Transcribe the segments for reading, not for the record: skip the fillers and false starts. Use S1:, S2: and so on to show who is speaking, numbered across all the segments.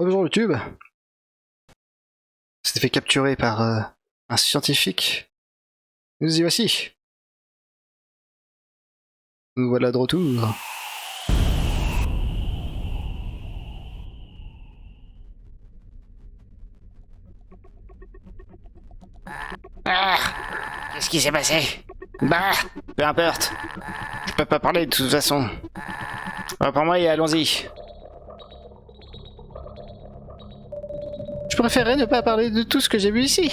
S1: Bonjour YouTube. C'était fait capturer par un scientifique. Nous y voici. Nous voilà de retour.
S2: Qu'est-ce qui s'est passé? Bah, peu importe. Je peux pas parler de toute façon. Pour moi, et allons-y.
S1: Je préférerais ne pas parler de tout ce que j'ai vu ici.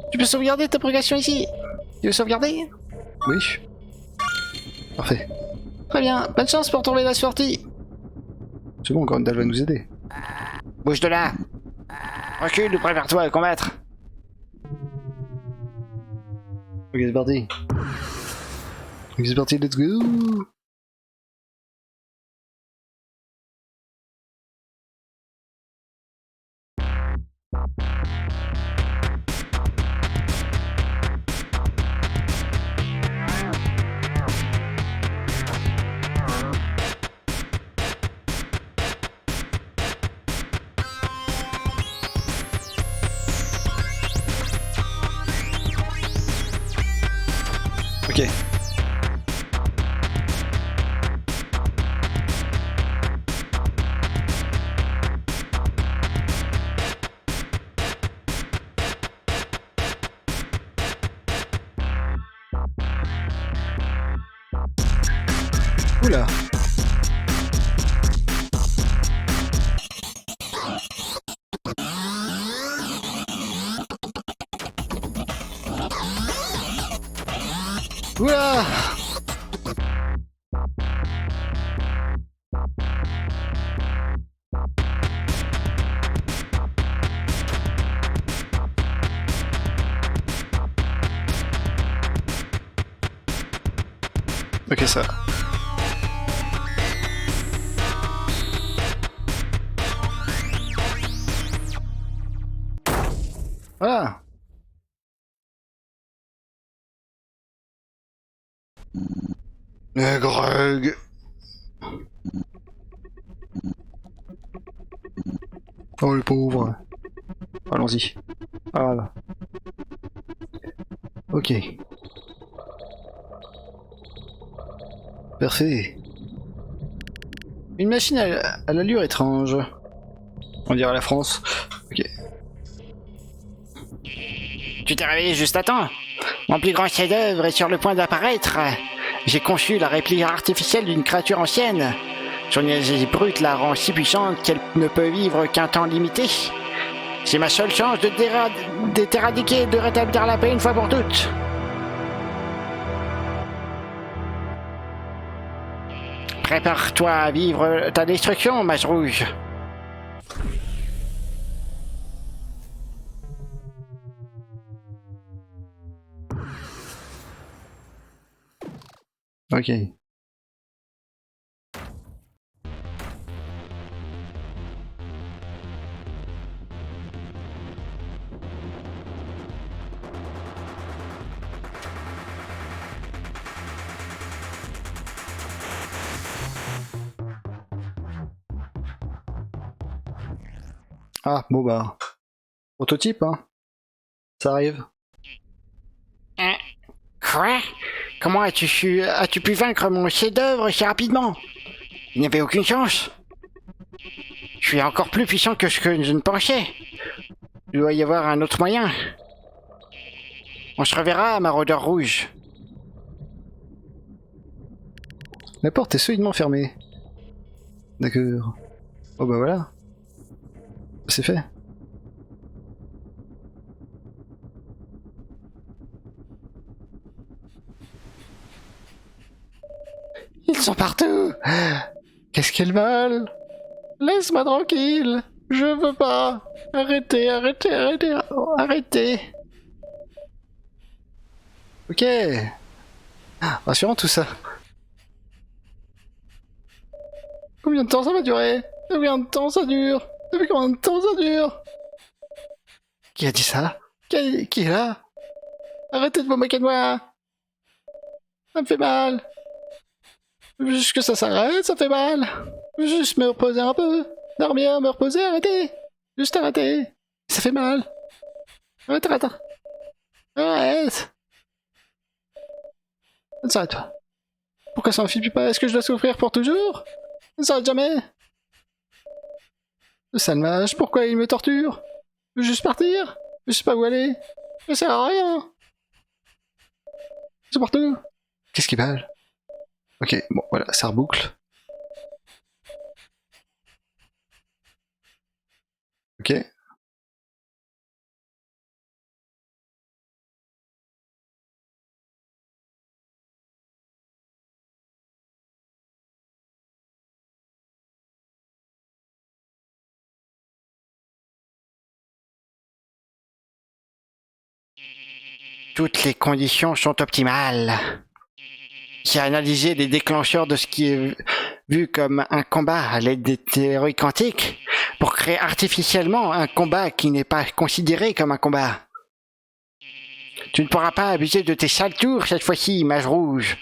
S1: Tu peux sauvegarder ta progression ici. Tu veux sauvegarder? Oui. Parfait. Très bien. Bonne chance pour trouver la sortie. C'est bon, Grandal va nous aider.
S2: Bouge de là. Recule ou prépare-toi à combattre.
S1: Ok, c'est parti. Ok, c'est parti, let's go. Ok. Oula. Oula. Ok, ça. Voilà. Greg. Oh le pauvre. Allons-y. Voilà. Ok. Parfait. Une machine à l'allure étrange. On dirait la France. Ok.
S2: Tu t'es réveillé juste à temps. Mon plus grand chef-d'œuvre est sur le point d'apparaître. J'ai conçu la réplique artificielle d'une créature ancienne. Son énergie brute la rend si puissante qu'elle ne peut vivre qu'un temps limité. C'est ma seule chance de t'éradiquer et de rétablir la paix une fois pour toutes. Prépare-toi à vivre ta destruction, Mage Rouge.
S1: Ok. Ah, bon bah. Prototype, hein. Ça arrive.
S2: Quoi? Comment as-tu pu vaincre mon chef-d'œuvre si rapidement? Il n'y avait aucune chance. Je suis encore plus puissant que ce que je ne pensais. Il doit y avoir un autre moyen. On se reverra, maraudeur rouge.
S1: La porte est solidement fermée. D'accord. Oh bah voilà. C'est fait. Ils sont partout. Qu'est-ce qu'elle mal? Laisse-moi tranquille. Je veux pas. Arrêtez, arrêtez, arrêtez, arrêtez. Ok. Rassurant tout ça. Combien de temps ça va durer? Combien de temps ça dure? Depuis combien de temps ça dure? Qui a dit ça? Qui est là? Arrêtez de vous moquer de moi! Ça me fait mal! Juste que ça s'arrête, ça fait mal! Juste me reposer un peu! Dormir, me reposer, arrêtez. Juste arrêtez. Ça fait mal. Arrête, arrête. Arrête. Ça ne s'arrête pas. Pourquoi ça n'en finit pas? Est-ce que je dois souffrir pour toujours? Ça ne s'arrête jamais. Le salmage, pourquoi il me torture? Je veux juste partir. Je sais pas où aller. Ça sert à rien. C'est partout. Qu'est-ce qui balle? Ok, bon, voilà, ça reboucle. Ok.
S2: Toutes les conditions sont optimales. J'ai analysé les déclencheurs de ce qui est vu comme un combat à l'aide des théories quantiques pour créer artificiellement un combat qui n'est pas considéré comme un combat. Tu ne pourras pas abuser de tes sales tours cette fois-ci, mage rouge.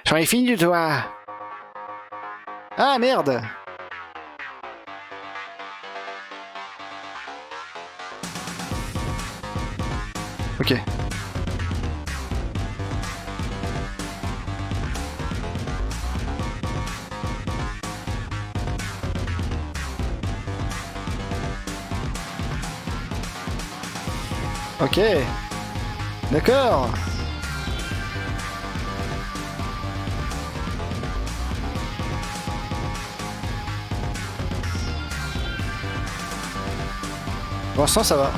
S2: J'en ai fini de toi.
S1: Ah merde! Ok. Ok. D'accord. Pour l'instant, ça va.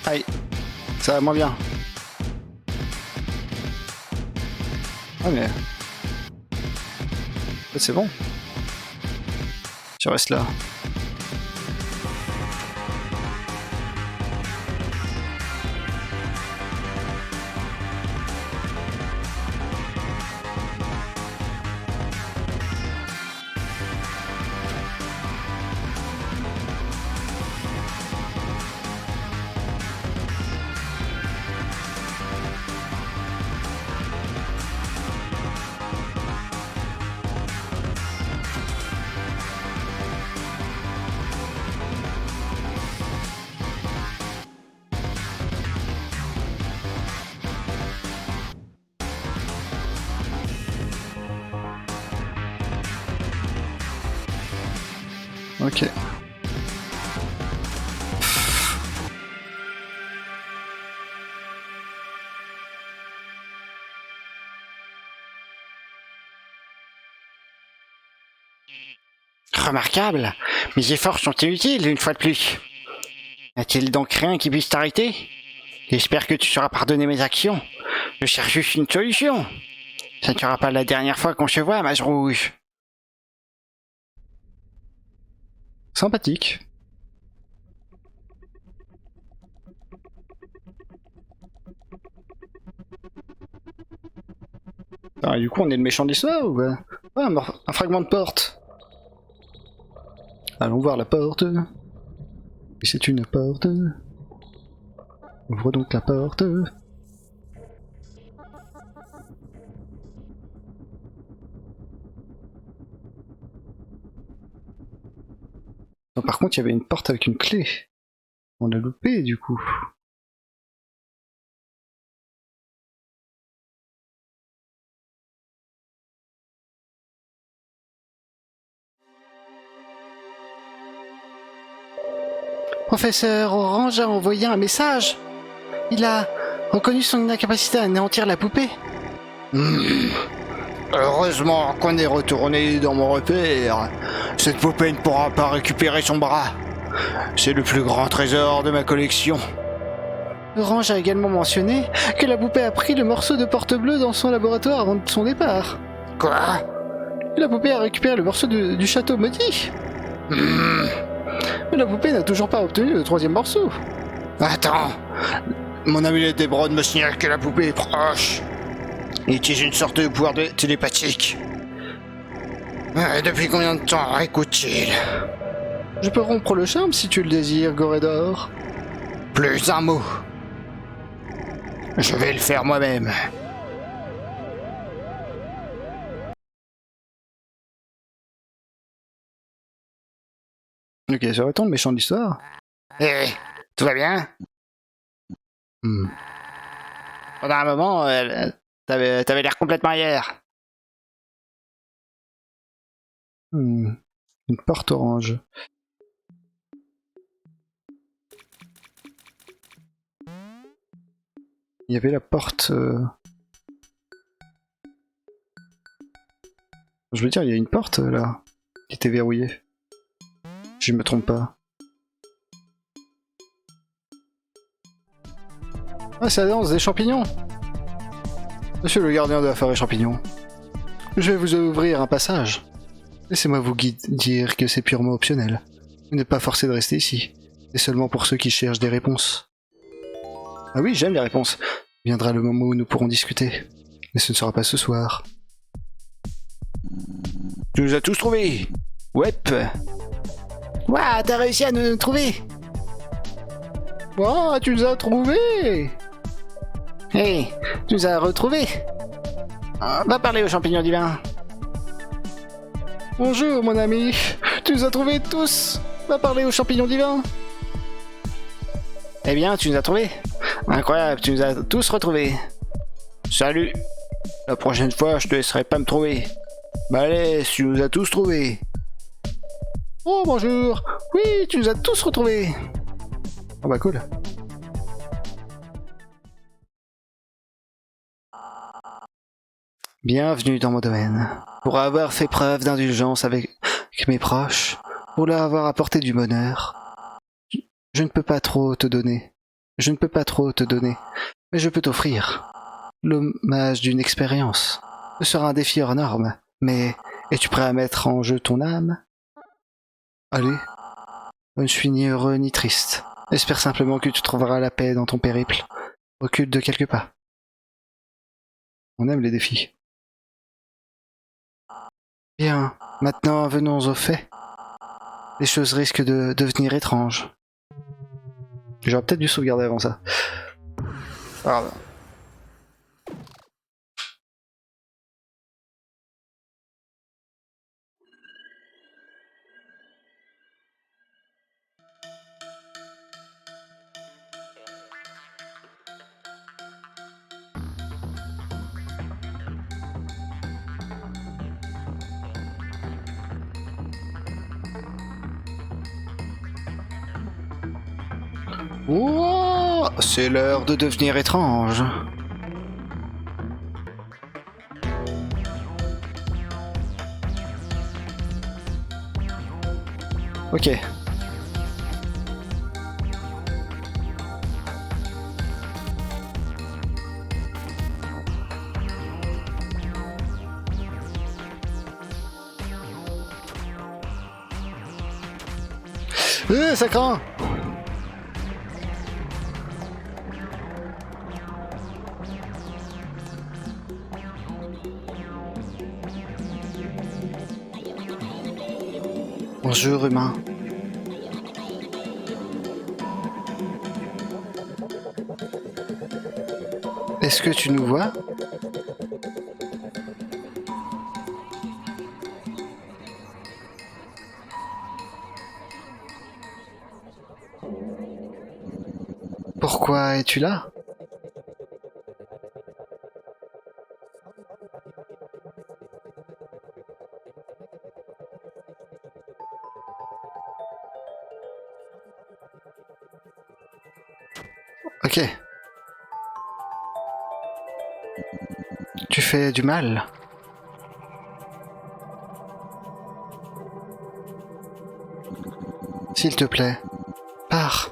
S1: Aïe, ça va moins bien. Ah mais... c'est bon. Je reste là. Ok.
S2: Remarquable. Mes efforts sont inutiles une fois de plus. N'a-t-il donc rien qui puisse t'arrêter? J'espère que tu sauras pardonner mes actions. Je cherche juste une solution. Ça ne sera pas la dernière fois qu'on se voit, mage rouge.
S1: Sympathique. Ah, du coup, on est le méchant de l'histoire ou quoi? Ah, un fragment de porte. Allons voir la porte. Et c'est une porte. Ouvre donc la porte. Non, par contre, il y avait une porte avec une clé. On l'a loupé du coup. Professeur Orange a envoyé un message. Il a reconnu son incapacité à anéantir la poupée.
S2: Heureusement qu'on est retourné dans mon repère. Cette poupée ne pourra pas récupérer son bras. C'est le plus grand trésor de ma collection.
S1: Orange a également mentionné que la poupée a pris le morceau de porte bleue dans son laboratoire avant son départ.
S2: Quoi?
S1: La poupée a récupéré le morceau du château maudit. Mais la poupée n'a toujours pas obtenu le troisième morceau.
S2: Attends. Mon amulette d'émeraude me signale que la poupée est proche. Il utilise une sorte de pouvoir télépathique. Depuis combien de temps écoute-t-il?
S1: Je peux rompre le charme si tu le désires, Gorédor.
S2: Plus un mot. Je vais le faire moi-même.
S1: Ok, ça aurait-on le méchant de l'histoire?
S2: Eh, tout va bien? Pendant un moment, t'avais l'air complètement ailleurs.
S1: Une porte orange. Il y avait la porte... Je veux dire, il y a une porte là, qui était verrouillée. Si je me trompe pas. Ah, ça danse des champignons! Monsieur le gardien de la forêt champignon, je vais vous ouvrir un passage. Laissez-moi vous dire que c'est purement optionnel. Vous n'êtes pas forcé de rester ici. C'est seulement pour ceux qui cherchent des réponses. Ah oui, j'aime les réponses. Viendra le moment où nous pourrons discuter. Mais ce ne sera pas ce soir.
S2: Tu nous as tous trouvés. Ouais. Waouh, t'as réussi à nous trouver.
S1: Oh, tu nous as trouvés!
S2: Hey, tu nous as retrouvés. Va parler aux champignons divins.
S1: Bonjour mon ami, tu nous as trouvés tous. Va parler aux champignons divins.
S2: Eh bien, tu nous as trouvés. Incroyable, tu nous as tous retrouvés. Salut. La prochaine fois, je te laisserai pas me trouver. Bah allez, tu nous as tous trouvés.
S1: Oh bonjour. Oui, tu nous as tous retrouvés. Oh bah cool. Bienvenue dans mon domaine. Pour avoir fait preuve d'indulgence avec mes proches, pour leur avoir apporté du bonheur, je ne peux pas trop te donner. Mais je peux t'offrir l'hommage d'une expérience. Ce sera un défi hors norme, mais es-tu prêt à mettre en jeu ton âme? Allez. Je ne suis ni heureux ni triste. J'espère simplement que tu trouveras la paix dans ton périple. Recule de quelques pas. On aime les défis. Bien, maintenant venons aux faits. Les choses risquent de devenir étranges. J'aurais peut-être dû sauvegarder avant ça. Pardon. Oh, c'est l'heure de devenir étrange. Ok. Ça craint. Bonjour humain. Est-ce que tu nous vois? Pourquoi es-tu là? Ok. Tu fais du mal. S'il te plaît, pars.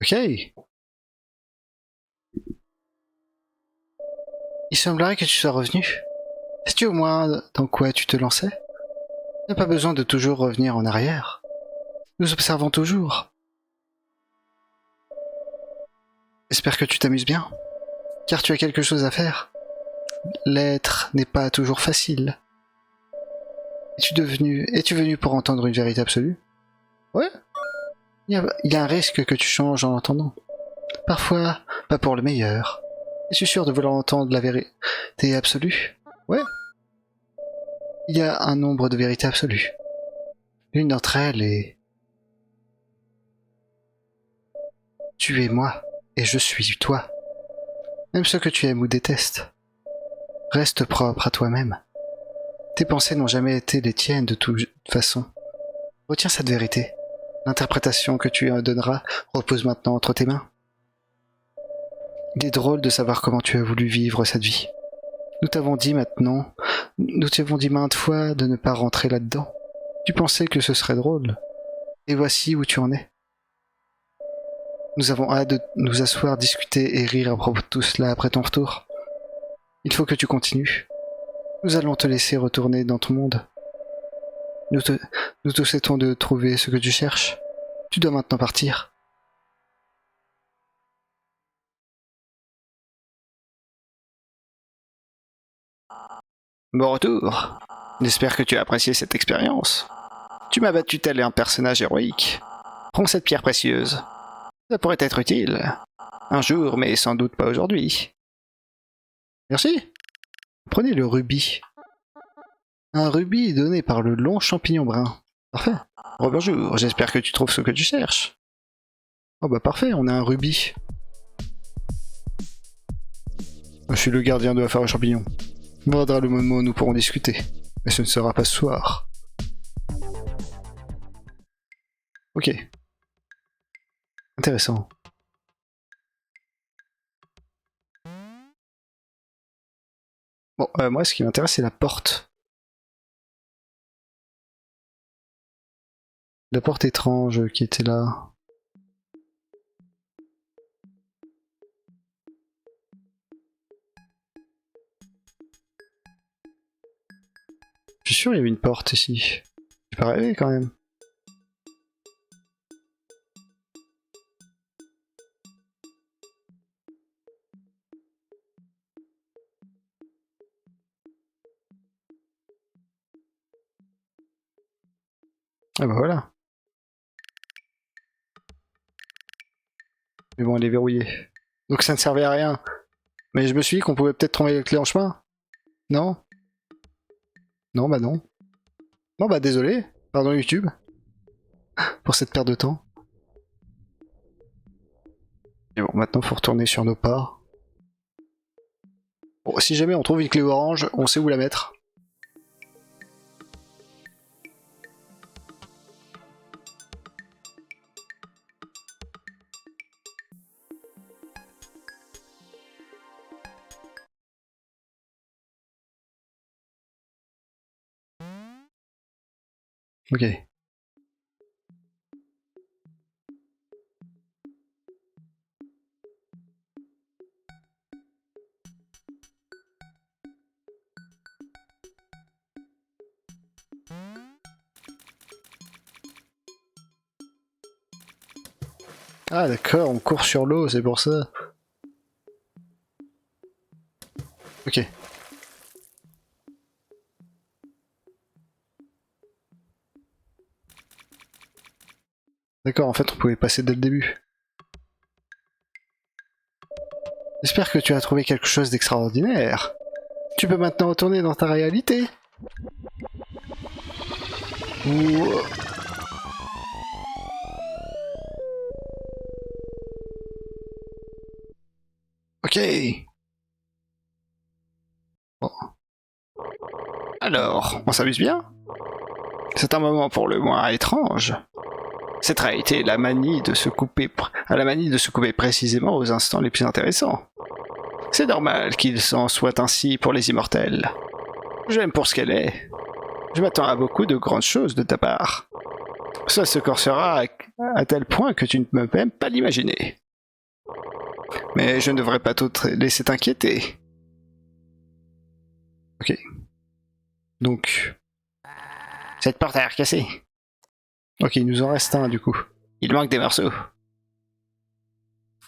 S1: Ok. Il semblerait que tu sois revenu. Sais-tu au moins dans quoi tu te lançais? Tu n'as pas besoin de toujours revenir en arrière. Nous observons toujours. J'espère que tu t'amuses bien, car tu as quelque chose à faire. L'être n'est pas toujours facile. Es-tu venu pour entendre une vérité absolue? Ouais. Il y a un risque que tu changes en l'entendant. Parfois, pas pour le meilleur. Es-tu sûr de vouloir entendre la vérité absolue? Ouais. Il y a un nombre de vérités absolues. L'une d'entre elles est... Tu es moi, et je suis toi. Même ce que tu aimes ou détestes. Reste propre à toi-même. Tes pensées n'ont jamais été les tiennes de toute façon. Retiens cette vérité. L'interprétation que tu en donneras repose maintenant entre tes mains. Il est drôle de savoir comment tu as voulu vivre cette vie. Nous t'avons dit maintes fois de ne pas rentrer là-dedans. Tu pensais que ce serait drôle. Et voici où tu en es. Nous avons hâte de nous asseoir, discuter et rire à propos de tout cela après ton retour. Il faut que tu continues. Nous allons te laisser retourner dans ton monde. Nous te souhaitons de trouver ce que tu cherches. Tu dois maintenant partir. Bon retour. J'espère que tu as apprécié cette expérience. Tu m'as battu tel un personnage héroïque. Prends cette pierre précieuse. Ça pourrait être utile. Un jour, mais sans doute pas aujourd'hui. Merci. Prenez le rubis. Un rubis donné par le long champignon brun. Parfait. Bonjour, j'espère que tu trouves ce que tu cherches. Oh bah parfait, on a un rubis. Je suis le gardien de la forêt champignon. Viendra le moment où nous pourrons discuter. Mais ce ne sera pas ce soir. Ok. Intéressant. Bon, moi ce qui m'intéresse c'est la porte. La porte étrange qui était là. Je suis sûr il y avait une porte ici. J'ai pas rêvé quand même. Ah bah voilà. Mais bon, elle est verrouillée. Donc ça ne servait à rien. Mais je me suis dit qu'on pouvait peut-être trouver la clé en chemin. Non? Non, bah non. Non, bah désolé. Pardon YouTube. Pour cette perte de temps. Et bon, maintenant faut retourner sur nos pas. Bon, si jamais on trouve une clé orange, on sait où la mettre. Ok. Ah d'accord, on court sur l'eau, c'est pour ça. Ok. D'accord, en fait on pouvait passer dès le début. J'espère que tu as trouvé quelque chose d'extraordinaire. Tu peux maintenant retourner dans ta réalité. Ouh. Ok. Bon. Alors, on s'amuse bien? C'est un moment pour le moins étrange. Cette réalité a la manie de se couper précisément aux instants les plus intéressants. C'est normal qu'il en soit ainsi pour les immortels. Je l'aime pour ce qu'elle est. Je m'attends à beaucoup de grandes choses de ta part. Ça se corsera à tel point que tu ne peux même pas l'imaginer. Mais je ne devrais pas te laisser t'inquiéter. Ok. Donc...
S2: Cette porte a l'air cassée.
S1: Ok, il nous en reste un du coup.
S2: Il manque des morceaux.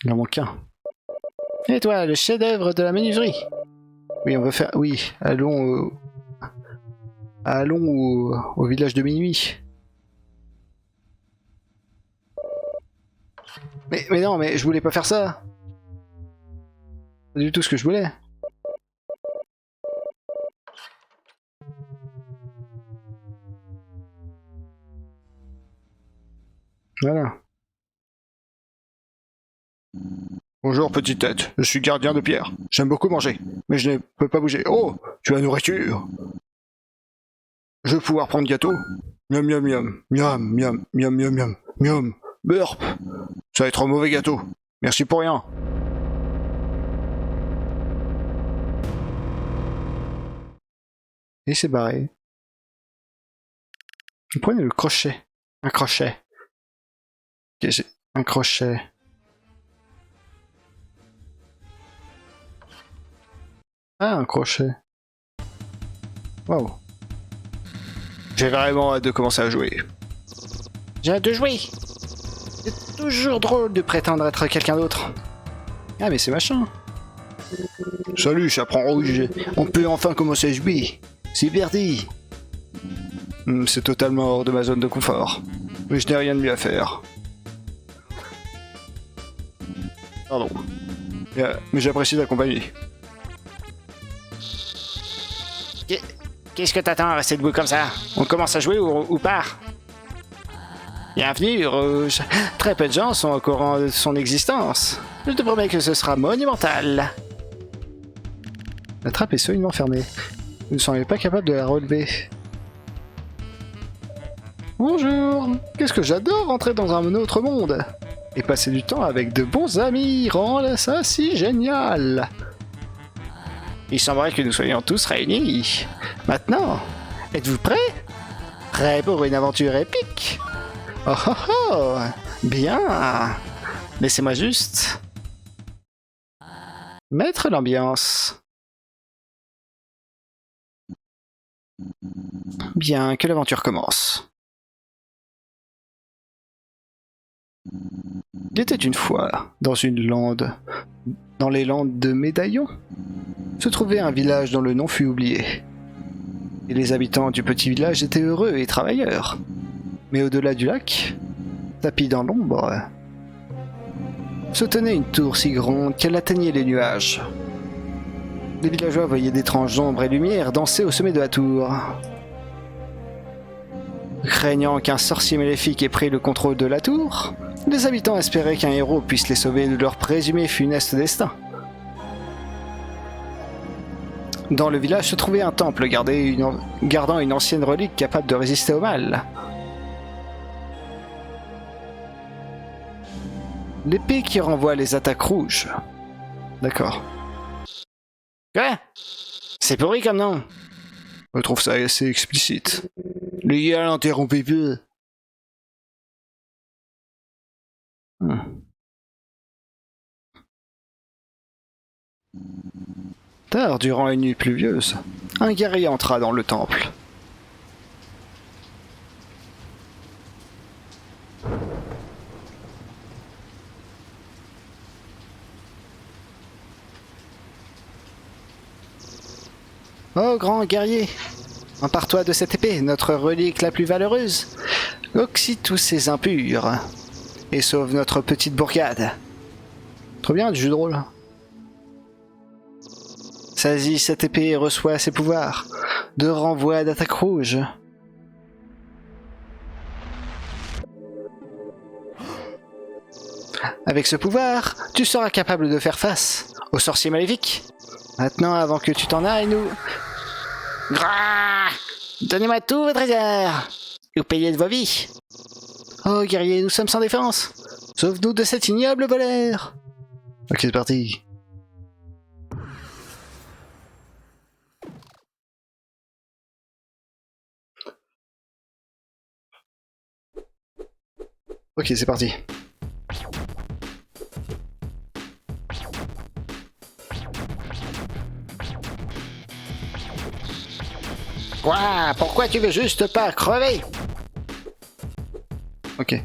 S1: Il en manque un. Et toi, le chef-d'œuvre de la menuiserie. Oui, on veut faire... Oui, allons au village de minuit. Mais non, mais je voulais pas faire ça. Pas du tout ce que je voulais. Voilà. Bonjour petite tête, je suis gardien de pierre. J'aime beaucoup manger, mais je ne peux pas bouger. Oh, tu as la nourriture. Je vais pouvoir prendre gâteau. Miam miam miam, miam miam miam miam miam, miam. Burp. Ça va être un mauvais gâteau. Merci pour rien. Et c'est barré. Vous prenez le crochet. Un crochet. Ok, j'ai un crochet. Ah, un crochet. Waouh. J'ai vraiment hâte de commencer à jouer.
S2: J'ai hâte de jouer. C'est toujours drôle de prétendre être quelqu'un d'autre.
S1: Ah, mais c'est machin. Salut, chaperon rouge. On peut enfin commencer à jouer. C'est parti. C'est totalement hors de ma zone de confort. Mais je n'ai rien de mieux à faire. Pardon. Mais j'apprécie ta compagnie.
S2: Qu'est-ce que t'attends à rester debout comme ça? On commence à jouer ou part? Bienvenue, Rouge. Très peu de gens sont au courant de son existence. Je te promets que ce sera monumental.
S1: La trappe est solidement fermée. Vous ne seriez pas capable de la relever. Bonjour. Qu'est-ce que j'adore entrer dans un autre monde. Et passer du temps avec de bons amis rend ça si génial.
S2: Il semblerait que nous soyons tous réunis. Maintenant, êtes-vous prêts? Prêts pour une aventure épique?
S1: Oh oh oh.
S2: Bien. Laissez-moi juste mettre l'ambiance. Bien, que l'aventure commence.
S1: Il était une fois, dans les landes de Médaillon, se trouvait un village dont le nom fut oublié. Et les habitants du petit village étaient heureux et travailleurs. Mais au-delà du lac, tapis dans l'ombre, se tenait une tour si grande qu'elle atteignait les nuages. Les villageois voyaient d'étranges ombres et lumières danser au sommet de la tour. Craignant qu'un sorcier maléfique ait pris le contrôle de la tour, les habitants espéraient qu'un héros puisse les sauver de leur présumé funeste destin. Dans le village se trouvait un temple gardant une ancienne relique capable de résister au mal. L'épée qui renvoie les attaques rouges. D'accord.
S2: Quoi? C'est pourri comme nom.
S1: Je trouve ça assez explicite. Les gars, interrompez peu. Tard, durant une nuit pluvieuse, un guerrier entra dans le temple.
S2: Oh, grand guerrier, empare-toi de cette épée, notre relique la plus valeureuse. Oxy tous ces impurs et sauve notre petite bourgade.
S1: Trop bien du jeu de rôle.
S2: Saisis cette épée et reçois ses pouvoirs de renvoi d'attaque rouge. Avec ce pouvoir, tu seras capable de faire face aux sorciers maléfiques. Maintenant, avant que tu t'en ailles, nous... Graaah! Donnez-moi tout votre trésor et vous payez de vos vies. Oh, guerrier, nous sommes sans défense. Sauve-nous de cet ignoble voleur.
S1: Ok, c'est parti. Ok, c'est parti.
S2: Quoi? Pourquoi tu veux juste pas crever?
S1: Ok.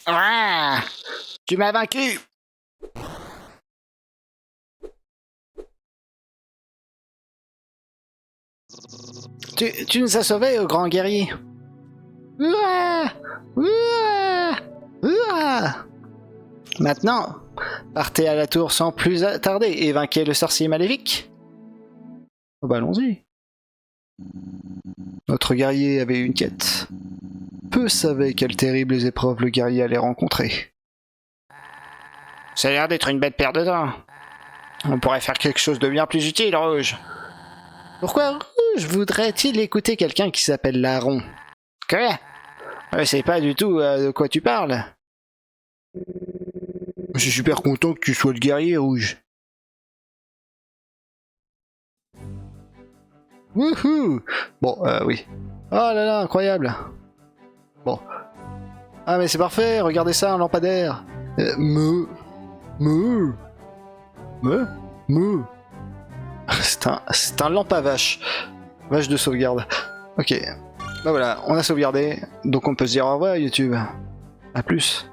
S2: Ah, tu m'as vaincu.
S1: Tu nous as sauvés, grand guerrier. Ouah, ouah, ouah. Maintenant, partez à la tour sans plus tarder et vainquez le sorcier maléfique. Oh bah allons-y. Notre guerrier avait une quête. Peu savait quelles terribles épreuves le guerrier allait rencontrer.
S2: Ça a l'air d'être une bête paire de dents. On pourrait faire quelque chose de bien plus utile, Rouge.
S1: Pourquoi Rouge voudrait-il écouter quelqu'un qui s'appelle Larron?
S2: Quoi?
S1: Je sais pas du tout de quoi tu parles. Je suis super content que tu sois le guerrier, Rouge. Wouhou! Bon, oui. Oh là là, incroyable. Bon. Ah mais c'est parfait, regardez ça, un lampadaire. Me. C'est un lampe à vache. Vache de sauvegarde. Ok. Bah voilà, on a sauvegardé, donc on peut se dire au revoir YouTube. A plus.